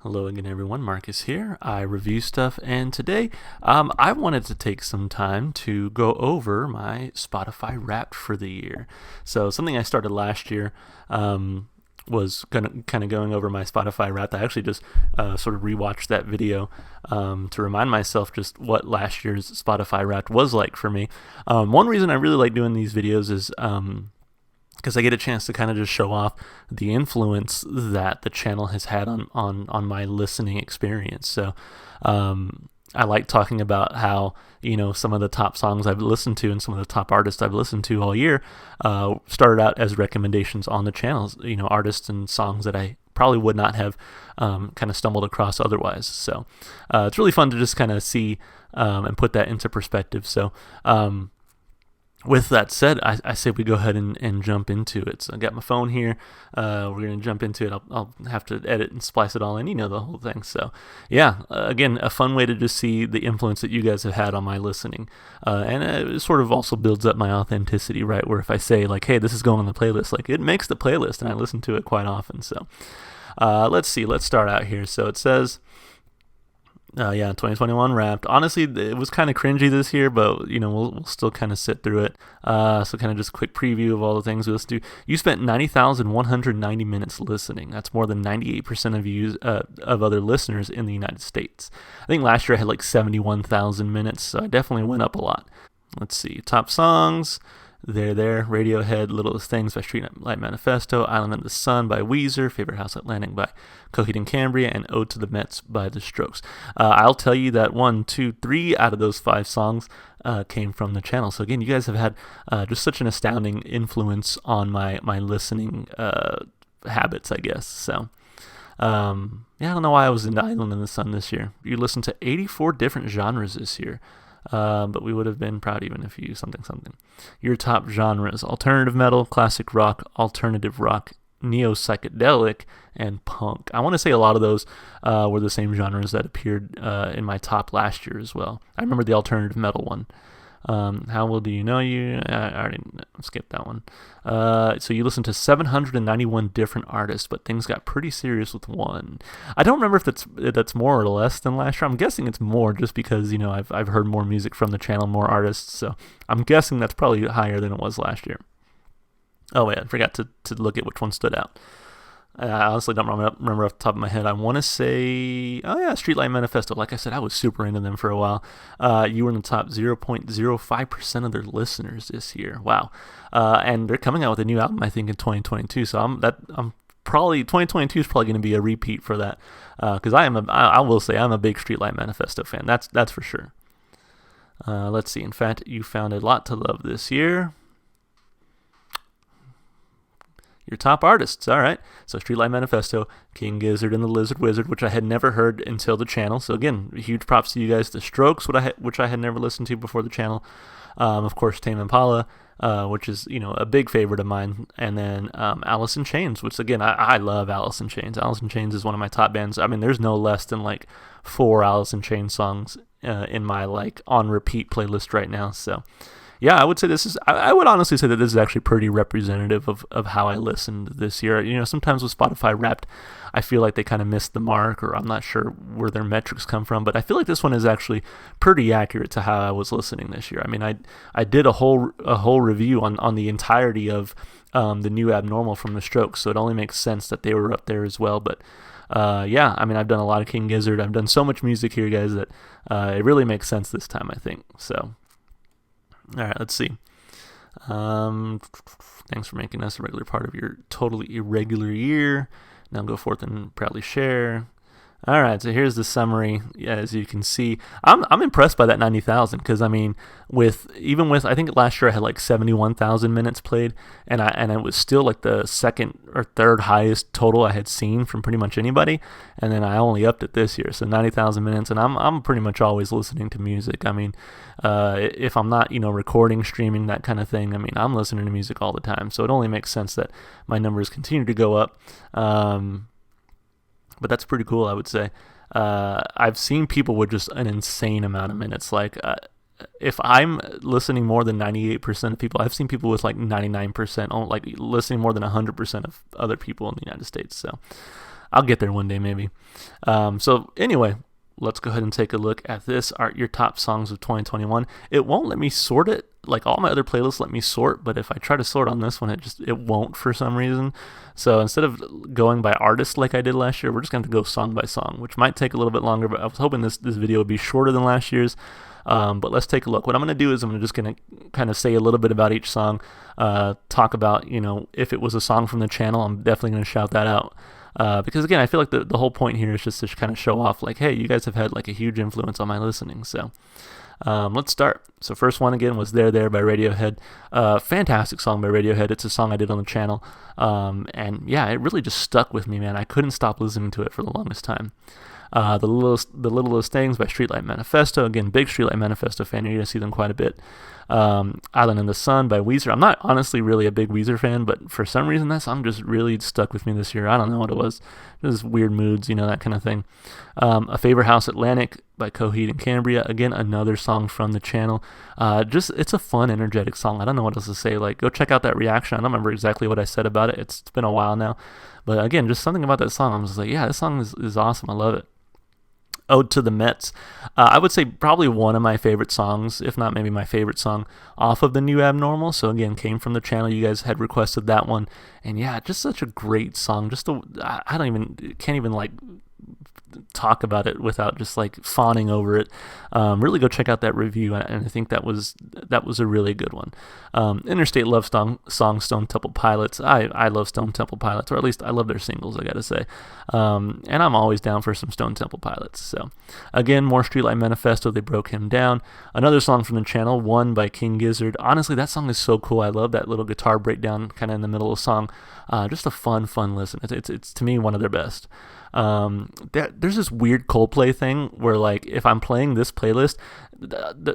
Hello again, everyone. Marcus here. I review stuff, and today I wanted to take some time to go over my Spotify Wrapped for the year. So something I started last year was kind of going over my Spotify Wrapped. I actually just sort of rewatched that video to remind myself just what last year's Spotify Wrapped was like for me. One reason I really like doing these videos is because I get a chance to kind of just show off the influence that the channel has had on my listening experience. So I like talking about how, some of the top songs I've listened to and some of the top artists I've listened to all year started out as recommendations on the channels, artists and songs that I probably would not have kind of stumbled across otherwise. So it's really fun to just kind of see and put that into perspective. So with that said, I say we go ahead and jump into it. So I got my phone here. We're going to jump into it. I'll have to edit and splice it all in, the whole thing. So yeah, again, a fun way to just see the influence that you guys have had on my listening. And it sort of also builds up my authenticity, right? Where if I say like, hey, this is going on the playlist, like it makes the playlist and I listen to it quite often. So let's see. Let's start out here. So it says... 2021 Wrapped. Honestly, it was kind of cringy this year, but we'll still kind of sit through it. So kind of just a quick preview of all the things we listened to. You spent 90,190 minutes listening. That's more than 98% of you of other listeners in the United States. I think last year I had like 71,000 minutes, so I definitely went up a lot. Let's see, top songs. There, Radiohead, Littlest Things by Streetlight Manifesto, Island in the Sun by Weezer, Favorite House at Landing by Coheed and Cambria, and Ode to the Mets by The Strokes. I'll tell you that 1, 2, 3 out of those 5 songs came from the channel. So again, you guys have had just such an astounding influence on my listening habits, I guess. So I don't know why I was into Island in the Sun this year. You listened to 84 different genres this year. But we would have been proud even if you something. Your top genres: alternative metal, classic rock, alternative rock, neo-psychedelic, and punk. I want to say a lot of those were the same genres that appeared in my top last year as well. I remember the alternative metal one. How Well Do You Know You? I already skipped that one. So you listened to 791 different artists, but things got pretty serious with one. I don't remember if that's more or less than last year. I'm guessing it's more just because, I've heard more music from the channel, more artists. So I'm guessing that's probably higher than it was last year. Oh, wait, I forgot to look at which one stood out. I honestly don't remember off the top of my head. I want to say, Streetlight Manifesto. Like I said, I was super into them for a while. You were in the top 0.05% of their listeners this year. Wow. And they're coming out with a new album, I think, in 2022. So 2022 is probably going to be a repeat for that. Because I will say I'm a big Streetlight Manifesto fan. That's for sure. Let's see. In fact, you found a lot to love this year. Your top artists, all right. So Streetlight Manifesto, King Gizzard and the Lizard Wizard, which I had never heard until the channel. So again, huge props to you guys. The Strokes, which I had never listened to before the channel. Of course, Tame Impala, which is a big favorite of mine. And then Allison Chains, which again I love Allison Chains. Allison Chains is one of my top bands. I mean, there's no less than like 4 Allison Chains songs in my like on repeat playlist right now. So. Yeah, I would say I would honestly say that this is actually pretty representative of how I listened this year. Sometimes with Spotify Wrapped, I feel like they kind of missed the mark, or I'm not sure where their metrics come from, but I feel like this one is actually pretty accurate to how I was listening this year. I mean, I did a whole review on the entirety of the new Abnormal from The Strokes, so it only makes sense that they were up there as well, but I mean, I've done a lot of King Gizzard. I've done so much music here, guys, that it really makes sense this time, I think, so... All right, let's see. Thanks for making us a regular part of your totally irregular year. Now go forth and proudly share. All right, so here's the summary. Yeah, as you can see, I'm impressed by that 90,000 because I mean, with I think last year I had like 71,000 minutes played, and it was still like the second or third highest total I had seen from pretty much anybody, and then I only upped it this year, so 90,000 minutes, and I'm pretty much always listening to music. I mean, if I'm not recording, streaming, that kind of thing, I mean, I'm listening to music all the time, so it only makes sense that my numbers continue to go up. But that's pretty cool, I would say. I've seen people with just an insane amount of minutes. Like, if I'm listening more than 98% of people, I've seen people with like 99%, like listening more than 100% of other people in the United States. So, I'll get there one day maybe. So anyway, let's go ahead and take a look at this. Your top songs of 2021. It won't let me sort it. Like all my other playlists let me sort, but if I try to sort on this one, it won't for some reason. So instead of going by artist like I did last year, we're just going to go song by song, which might take a little bit longer, but I was hoping this video would be shorter than last year's. But let's take a look. What I'm going to do is I'm just going to kind of say a little bit about each song, talk about, if it was a song from the channel, I'm definitely going to shout that out. Because again, I feel like the whole point here is just to kind of show off, like, hey, you guys have had like a huge influence on my listening. So let's start. So first one again was There There by Radiohead. Fantastic song by Radiohead. It's a song I did on the channel. And yeah, it really just stuck with me, man. I couldn't stop listening to it for the longest time. The Littlest Things by Streetlight Manifesto. Again, big Streetlight Manifesto fan. You're going to see them quite a bit. Island in the Sun by Weezer. I'm not honestly really a big Weezer fan, but for some reason that song just really stuck with me this year. I don't know what it was. Just weird moods, that kind of thing. A Favorite House Atlantic by Coheed and Cambria. Again, another song from the channel. It's a fun, energetic song. I don't know what else to say. Like, go check out that reaction. I don't remember exactly what I said about it. It's been a while now. But again, just something about that song. I'm just like, yeah, this song is awesome. I love it. Ode to the Mets. I would say probably one of my favorite songs, if not maybe my favorite song off of The New Abnormal. So again, came from the channel. You guys had requested that one. And yeah, just such a great song. Can't even like talk about it without just like fawning over it. Really go check out that review, and I think that was a really good one. Interstate Love song Stone Temple Pilots. I love Stone Temple Pilots, or at least I love their singles, I gotta say. And I'm always down for some Stone Temple Pilots. So again, more Streetlight Manifesto. They Broke Him Down. Another song from the channel, One by King Gizzard. Honestly, that song is so cool. I love that little guitar breakdown kind of in the middle of the song. Just a fun listen. It's to me one of their best. There's this weird Coldplay thing where, like, if I'm playing this playlist,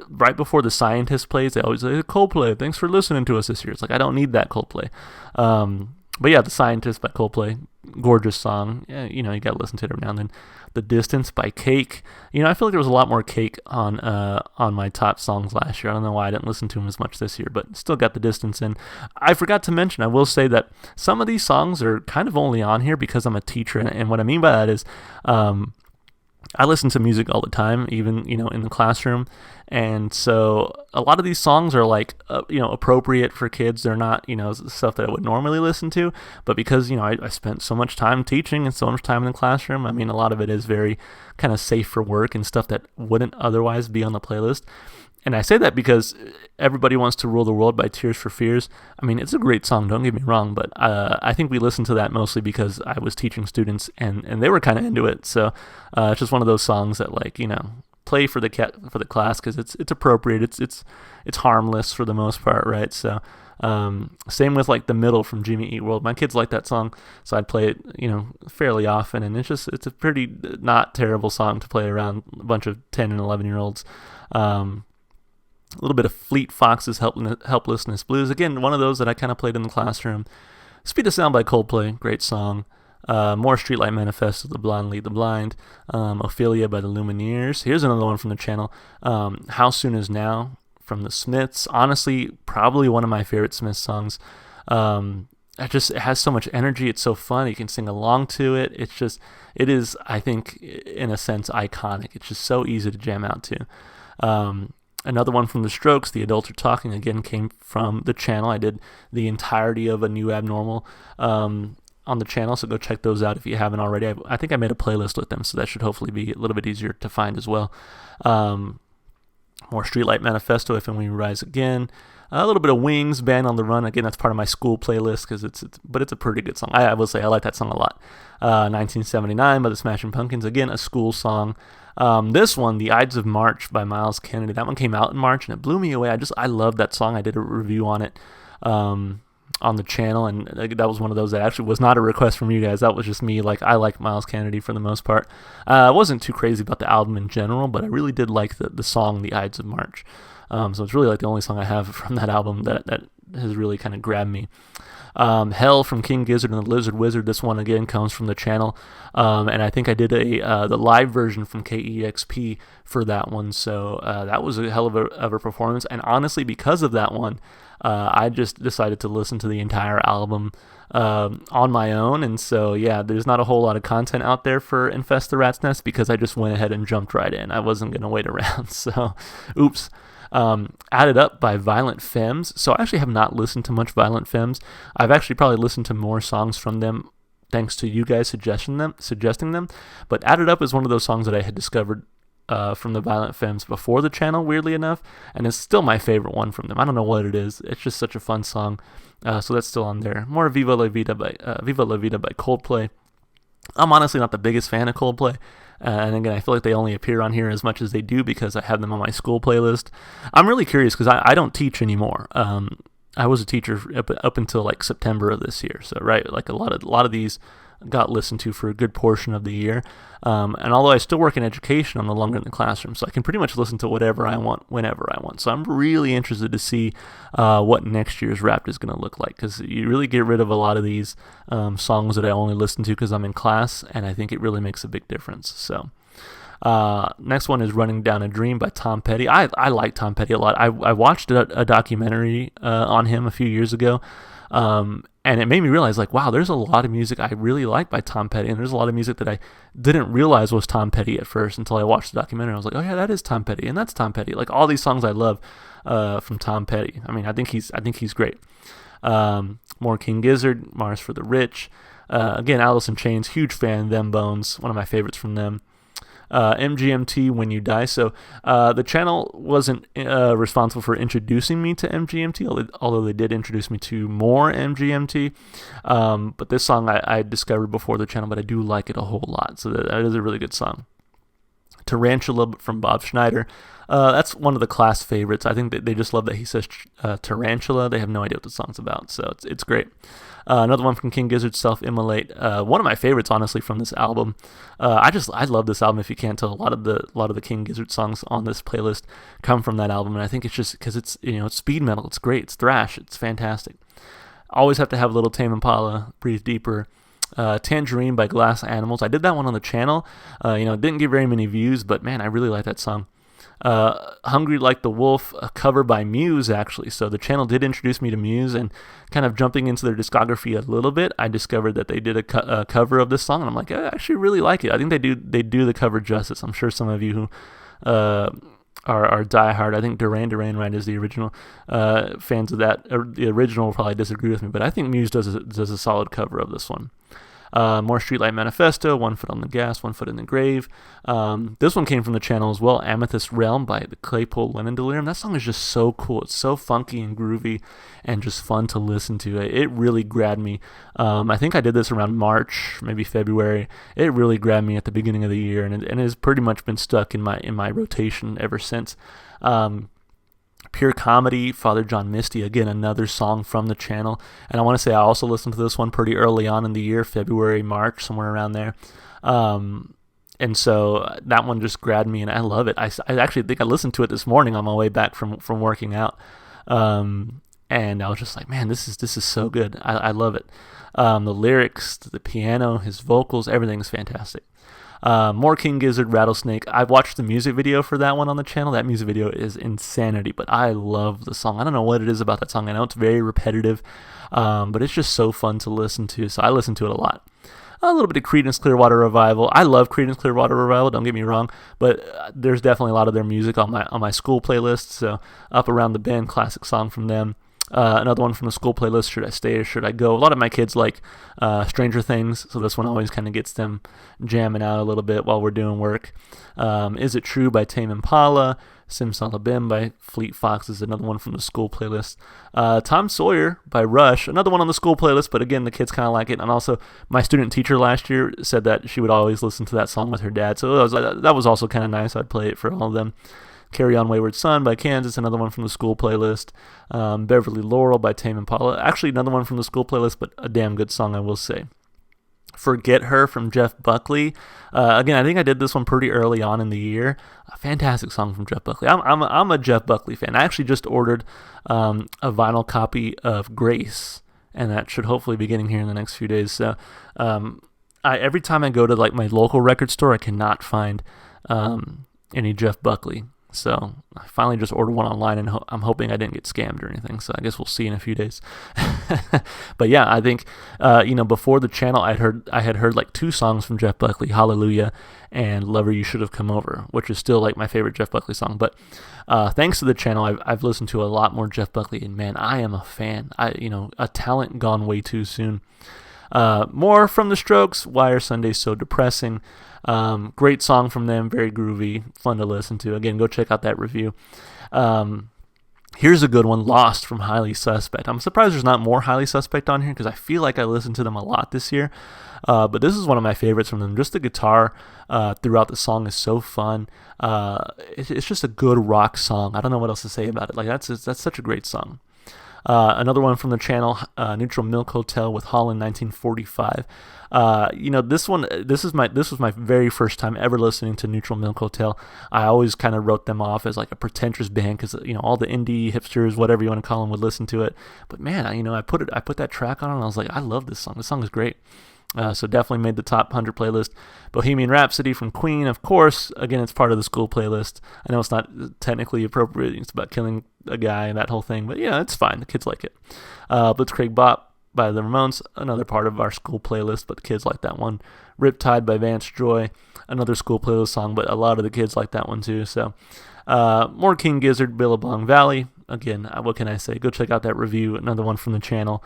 right before The Scientist plays, they always say, Coldplay, thanks for listening to us this year. It's like, I don't need that Coldplay. But yeah, The Scientist by Coldplay, gorgeous song. Yeah, you gotta listen to it every now and then. The Distance by Cake. I feel like there was a lot more Cake on my top songs last year. I don't know why I didn't listen to them as much this year, but still got The Distance in. I forgot to mention, I will say that some of these songs are kind of only on here because I'm a teacher, and what I mean by that is, I listen to music all the time, even, in the classroom. And so a lot of these songs are like, appropriate for kids. They're not, stuff that I would normally listen to. But because, I spent so much time teaching and so much time in the classroom, I mean, a lot of it is very kind of safe for work and stuff that wouldn't otherwise be on the playlist. And I say that because Everybody Wants to Rule the World by Tears for Fears. I mean, it's a great song, don't get me wrong, but I think we listened to that mostly because I was teaching students and they were kind of into it. So it's just one of those songs that, like, play for the class because it's appropriate. It's harmless for the most part, right? So same with like The Middle from Jimmy Eat World. My kids like that song, so I'd play it, fairly often, and it's a pretty not terrible song to play around a bunch of 10 and 11-year-olds. A little bit of Fleet Foxes' Helplessness Blues. Again, one of those that I kind of played in the classroom. Speed of Sound by Coldplay, great song. More Streetlight Manifesto, The Blonde Lead the Blind. Ophelia by the Lumineers. Here's another one from the channel. How Soon Is Now from the Smiths. Honestly, probably one of my favorite Smiths songs. It has so much energy. It's so fun. You can sing along to it. It is, I think, in a sense, iconic. It's just so easy to jam out to. Another one from The Strokes, The Adults Are Talking, again came from the channel. I did the entirety of A New Abnormal on the channel, so go check those out if you haven't already. I think I made a playlist with them, so that should hopefully be a little bit easier to find as well. More Streetlight Manifesto, If and When We Rise Again. A little bit of Wings, Band on the Run. Again, that's part of my school playlist but it's a pretty good song. I will say I like that song a lot. 1979 by the Smashing Pumpkins. Again, a school song. This one, The Ides of March by Miles Kennedy. That one came out in March and it blew me away. I love that song. I did a review on it on the channel, and that was one of those that actually was not a request from you guys. That was just me. Like, I like Miles Kennedy for the most part. I wasn't too crazy about the album in general, but I really did like the song The Ides of March. So it's really like the only song I have from that album that has really kind of grabbed me. Hell from King Gizzard and the Lizard Wizard. This one again comes from the channel, and I think I did the live version from KEXP for that one. So that was a hell of a performance, and honestly, because of that one, I just decided to listen to the entire album on my own. And so, yeah, there's not a whole lot of content out there for Infest the Rat's Nest because I just went ahead and jumped right in. I wasn't going to wait around. So, oops. Added Up by Violent Femmes. So I actually have not listened to much Violent Femmes. I've actually probably listened to more songs from them thanks to you guys suggesting them. But Added Up is one of those songs that I had discovered from the Violent Femmes before the channel, weirdly enough, and it's still my favorite one from them. I don't know what it is. It's just such a fun song. So that's still on there. More Viva La Vida by Coldplay. I'm honestly not the biggest fan of Coldplay. And again, I feel like they only appear on here as much as they do because I have them on my school playlist. I'm really curious because I don't teach anymore. I was a teacher up until like September of this year. So right, like a lot of these got listened to for a good portion of the year. And although I still work in education, I'm no longer in the classroom, so I can pretty much listen to whatever I want, whenever I want. So I'm really interested to see what next year's Wrapped is going to look like, because you really get rid of a lot of these songs that I only listen to because I'm in class, and I think it really makes a big difference. So next one is Running Down a Dream by Tom Petty. I like Tom Petty a lot. I watched a documentary on him a few years ago, and it made me realize, like, wow, there's a lot of music I really like by Tom Petty, and there's a lot of music that I didn't realize was Tom Petty at first until I watched the documentary. I was like, oh yeah, that is Tom Petty, and that's Tom Petty. Like, all these songs I love from Tom Petty. I mean, I think he's great. More King Gizzard, Mars for the Rich. Again, Allison Chains, huge fan. Them Bones, one of my favorites from them. MGMT, When You Die. So the channel wasn't responsible for introducing me to MGMT, although they did introduce me to more MGMT. But this song I discovered before the channel, but I do like it a whole lot. So that is a really good song. Tarantula from Bob Schneider. That's one of the class favorites. I think they just love that he says tarantula. They have no idea what the song's about, so it's great. Another one from King Gizzard, Self-Immolate. One of my favorites, honestly, from this album. I love this album. If you can't tell, a lot of the King Gizzard songs on this playlist come from that album, and I think it's just because it's speed metal. It's great. It's thrash. It's fantastic. Always have to have a little Tame Impala, Breathe Deeper. Tangerine by Glass Animals. I did that one on the channel. It didn't get very many views, but man, I really like that song. Hungry Like the Wolf, a cover by Muse, actually. So the channel did introduce me to Muse, and kind of jumping into their discography a little bit, I discovered that they did a cover of this song, and I'm like, I actually really like it. I think they do the cover justice. I'm sure some of you who are diehard, I think Duran Duran, right, is the original fans of that. The original will probably disagree with me, but I think Muse does a solid cover of this one. More Streetlight Manifesto, One Foot on the Gas, One Foot in the Grave. This one came from the channel as well, Amethyst Realm by the Claypool Lennon Delirium. That song is just so cool. It's so funky and groovy and just fun to listen to. It really grabbed me. I think I did this around March, maybe February. It really grabbed me at the beginning of the year, and it has pretty much been stuck in my rotation ever since. Pure Comedy, Father John Misty, again, another song from the channel. And I want to say I also listened to this one pretty early on in the year, February, March, somewhere around there. And so that one just grabbed me, and I love it. I actually think I listened to it this morning on my way back from working out. And I was just like, man, this is so good. I love it. The lyrics, the piano, his vocals, everything's fantastic. More King Gizzard, Rattlesnake. I've watched the music video for that one on the channel. That music video is insanity, but I love the song. I don't know what it is about that song. I know it's very repetitive, but it's just so fun to listen to, so I listen to it a lot. A little bit of Creedence Clearwater Revival. I love Creedence Clearwater Revival, don't get me wrong, but there's definitely a lot of their music on my school playlist, so Up Around the Bend, classic song from them. Another one from the school playlist, Should I Stay or Should I Go? A lot of my kids like Stranger Things, so this one always kind of gets them jamming out a little bit while we're doing work. Is It True by Tame Impala. Simsalabim by Fleet Fox is another one from the school playlist. Tom Sawyer by Rush, another one on the school playlist, but again, the kids kind of like it. And also, my student teacher last year said that she would always listen to that song with her dad, so that was also kind of nice. I'd play it for all of them. Carry On Wayward Son by Kansas, another one from the school playlist. Beverly Laurel by Tame Impala, actually another one from the school playlist, but a damn good song, I will say. Forget Her from Jeff Buckley. Again, I think I did this one pretty early on in the year. A fantastic song from Jeff Buckley. I'm a Jeff Buckley fan. I actually just ordered a vinyl copy of Grace, and that should hopefully be getting here in the next few days. So every time I go to like my local record store, I cannot find any Jeff Buckley. So I finally just ordered one online, and I'm hoping I didn't get scammed or anything. So I guess we'll see in a few days. But yeah, I think before the channel, I had heard like 2 songs from Jeff Buckley, Hallelujah and Lover You Should Have Come Over, which is still like my favorite Jeff Buckley song. But thanks to the channel, I've listened to a lot more Jeff Buckley, and man, I am a fan. A talent gone way too soon. More from the Strokes, Why Are Sundays So Depressing? Great song from them, very groovy, fun to listen to. Again, go check out that review. Here's a good one, Lost from Highly Suspect. I'm surprised there's not more Highly Suspect on here, because I feel like I listened to them a lot this year. But this is one of my favorites from them. Just the guitar throughout the song is so fun. It's just a good rock song. I don't know what else to say about it. Like that's such a great song. Another one from the channel, Neutral Milk Hotel with Holland 1945. This was my very first time ever listening to Neutral Milk Hotel. I always kind of wrote them off as like a pretentious band because all the indie hipsters, whatever you want to call them, would listen to it. But man, I put that track on and I was like, I love this song. This song is great. So definitely made the top 100 playlist. Bohemian Rhapsody from Queen, of course. Again, it's part of the school playlist. I know it's not technically appropriate. It's about killing a guy and that whole thing. But yeah, it's fine. The kids like it. Blitzkrieg Bop by the Ramones, another part of our school playlist, but the kids like that one. Riptide by Vance Joy, another school playlist song, but a lot of the kids like that one too. So more King Gizzard, Billabong Valley. Again, what can I say? Go check out that review. Another one from the channel.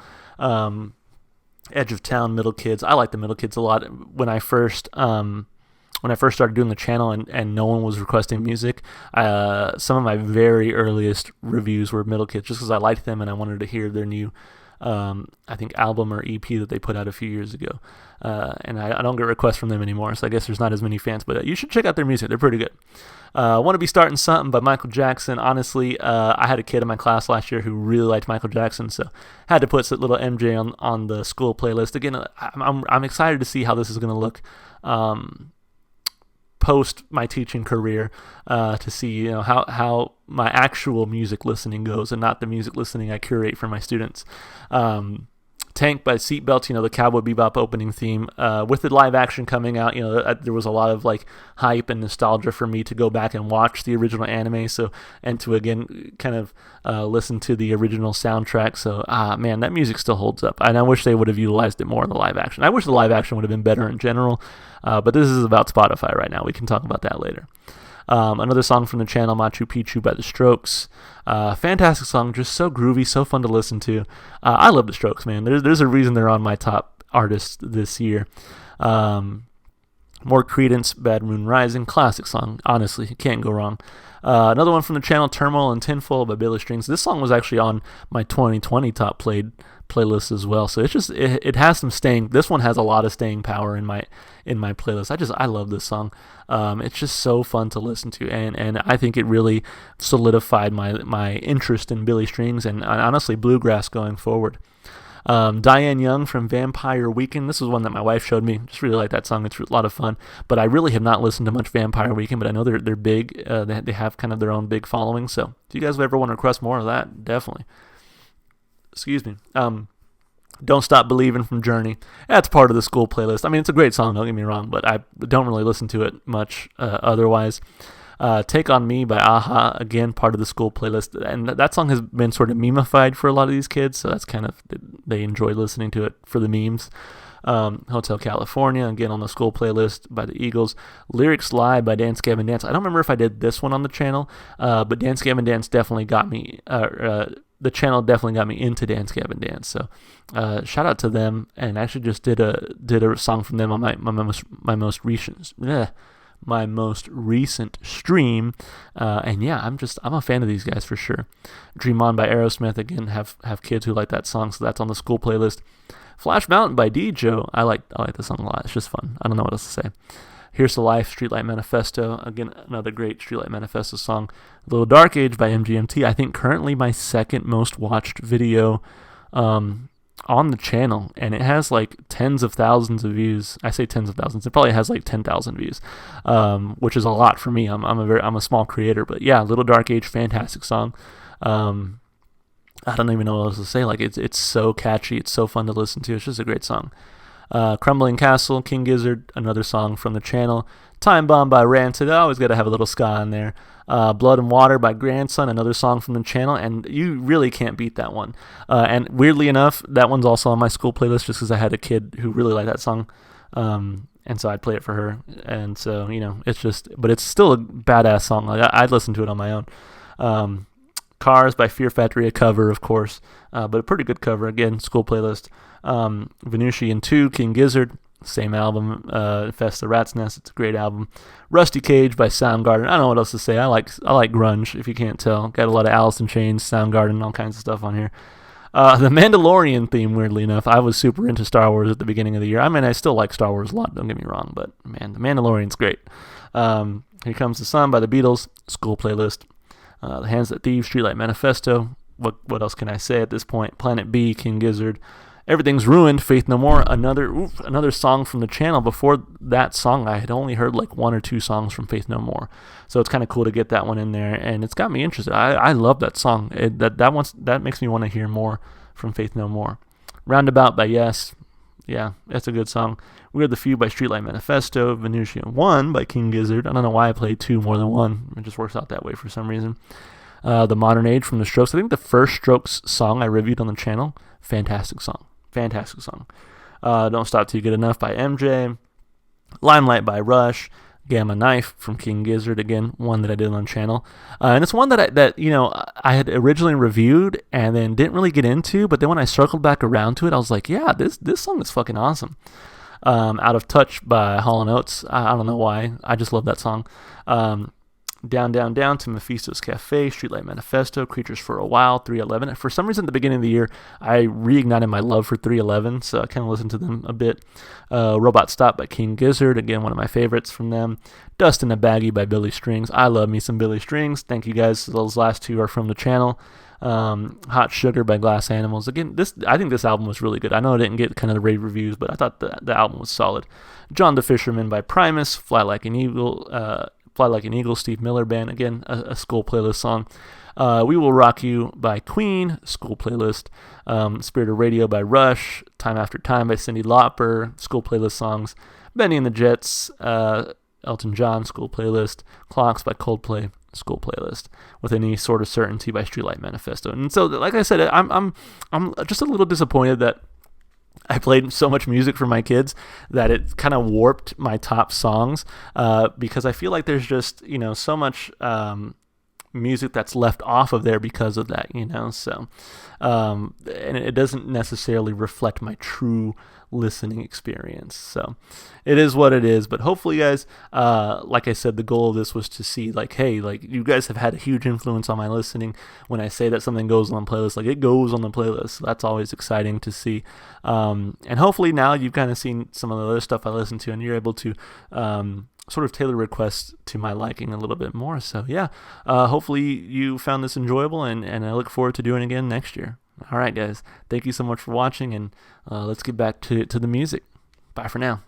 Edge of Town, Middle Kids. I like the Middle Kids a lot. When I first started doing the channel and no one was requesting music, some of my very earliest reviews were Middle Kids, just because I liked them and I wanted to hear their new, I think, album or EP that they put out a few years ago. And I don't get requests from them anymore, so I guess there's not as many fans, but you should check out their music. They're pretty good. Want to Be Starting Something by Michael Jackson. Honestly, I had a kid in my class last year who really liked Michael Jackson, so had to put little MJ on the school playlist. Again, I'm excited to see how this is going to look post my teaching career, to see how my actual music listening goes and not the music listening I curate for my students. Tank by Seatbelts, the Cowboy Bebop opening theme. With the live action coming out, there was a lot of like hype and nostalgia for me to go back and watch the original anime. And to again kind of listen to the original soundtrack. So man, that music still holds up. And I wish they would have utilized it more in the live action. I wish the live action would have been better in general. But this is about Spotify right now. We can talk about that later. Another song from the channel, Machu Picchu by The Strokes. Fantastic song, just so groovy, so fun to listen to. I love The Strokes, man. There's a reason they're on my top artists this year. More Creedence, Bad Moon Rising, classic song. Honestly, you can't go wrong. Another one from the channel, Turmoil and Tinfoil by Billy Strings. This song was actually on my 2020 top played playlist as well. So it's just it has some staying. This one has a lot of staying power in my playlist. I love this song. It's just so fun to listen to, and I think it really solidified my interest in Billy Strings and honestly bluegrass going forward. Diane Young from Vampire Weekend. This was one that my wife showed me. Just really like that song. It's a lot of fun. But I really have not listened to much Vampire Weekend, but I know they're big. They have kind of their own big following. So if you guys ever want to request more of that, definitely. Excuse me. Don't Stop Believing from Journey. That's part of the school playlist. I mean, it's a great song, don't get me wrong, but I don't really listen to it much otherwise. Take On Me by Aha, again, part of the school playlist. And that song has been sort of memeified for a lot of these kids, so that's kind of, they enjoy listening to it for the memes. Hotel California, again, on the school playlist by the Eagles. Lyrics Lie by Dance Gavin Dance. I don't remember if I did this one on the channel, but Dance Gavin Dance definitely got me, the channel definitely got me into Dance Gavin Dance. So shout out to them, and actually just did a song from them on my most recent stream, and yeah, I'm a fan of these guys for sure. Dream On by Aerosmith, again, have kids who like that song, so that's on the school playlist. Flash Mountain by Dijo, I like the song a lot. It's just fun. I don't know what else to say. Here's the Life, Streetlight Manifesto, again, another great Streetlight Manifesto song. Little Dark Age by MGMT, I think currently my second most watched video on the channel, and it has like tens of thousands of views. I say tens of thousands, it probably has like 10,000 views, which is a lot for me. I'm a small creator, but yeah, Little Dark Age, fantastic song. I don't even know what else to say. Like it's so catchy, it's so fun to listen to. It's just a great song. Crumbling Castle, King Gizzard, another song from the channel. Time Bomb by Rancid, I always got to have a little ska in there. Blood and Water by Grandson, another song from the channel, and you really can't beat that one. And weirdly enough, that one's also on my school playlist just because I had a kid who really liked that song. And so I'd play it for her. And so, but it's still a badass song. Like I'd listen to it on my own. Cars by Fear Factory, a cover, of course, but a pretty good cover. Again, school playlist. Venusian 2, King Gizzard, same album. Infest the Rat's Nest, it's a great album. Rusty Cage by Soundgarden. I don't know what else to say. I like grunge, if you can't tell. Got a lot of Allison Chains, Soundgarden, all kinds of stuff on here. The Mandalorian theme, weirdly enough, I was super into Star Wars at the beginning of the year. I mean, I still like Star Wars a lot, don't get me wrong, but man, The Mandalorian's great. Here Comes the Sun by the Beatles, school playlist. The Hands That Thieves, Streetlight Manifesto. What else can I say at this point? Planet B, King Gizzard. Everything's Ruined, Faith No More. Another song from the channel. Before that song, I had only heard like 1 or 2 songs from Faith No More. So it's kind of cool to get that one in there, and it's got me interested. I love that song. That makes me want to hear more from Faith No More. Roundabout by Yes. Yeah, that's a good song. We're the Few by Streetlight Manifesto. Venusian 1 by King Gizzard. I don't know why I played 2 more than 1. It just works out that way for some reason. The Modern Age from the Strokes. I think the first Strokes song I reviewed on the channel. Fantastic song. Don't Stop Till You Get Enough by MJ. Limelight by Rush. Gamma Knife from King Gizzard, again, one that I did on the channel. And it's one that I had originally reviewed and then didn't really get into, but then when I circled back around to it, I was like, yeah, this song is fucking awesome. Out of Touch by Hall & Oates. I don't know why. I just love that song. Down, Down, Down to Mephisto's Cafe, Streetlight Manifesto, Creatures for a While, 311. For some reason, at the beginning of the year, I reignited my love for 311, so I kind of listened to them a bit. Robot Stop by King Gizzard, again, one of my favorites from them. Dust in a Baggie by Billy Strings. I love me some Billy Strings. Thank you guys. Those last 2 are from the channel. Hot Sugar by Glass Animals. Again, I think this album was really good. I know I didn't get kind of the rave reviews, but I thought the album was solid. John the Fisherman by Primus, Fly Like an Eagle, Steve Miller Band, again, a school playlist song. We Will Rock You by Queen, school playlist. Spirit of Radio by Rush, Time After Time by Cyndi Lauper, school playlist songs. Benny and the Jets, Elton John, school playlist. Clocks by Coldplay, school playlist. With Any Sort of Certainty by Streetlight Manifesto. And so, like I said, I'm just a little disappointed that I played so much music for my kids that it kind of warped my top songs, because I feel like there's just, so much music that's left off of there because of that, so and it doesn't necessarily reflect my true listening experience. So it is what it is, but hopefully, guys, like I said, the goal of this was to see, like, hey, like, you guys have had a huge influence on my listening. When I say that something goes on the playlist, like, it goes on the playlist. So that's always exciting to see, and hopefully now you've kind of seen some of the other stuff I listen to, and you're able to sort of tailor requests to my liking a little bit more. So yeah, hopefully you found this enjoyable, and I look forward to doing it again next year. All right, guys, thank you so much for watching, and let's get back to the music. Bye for now.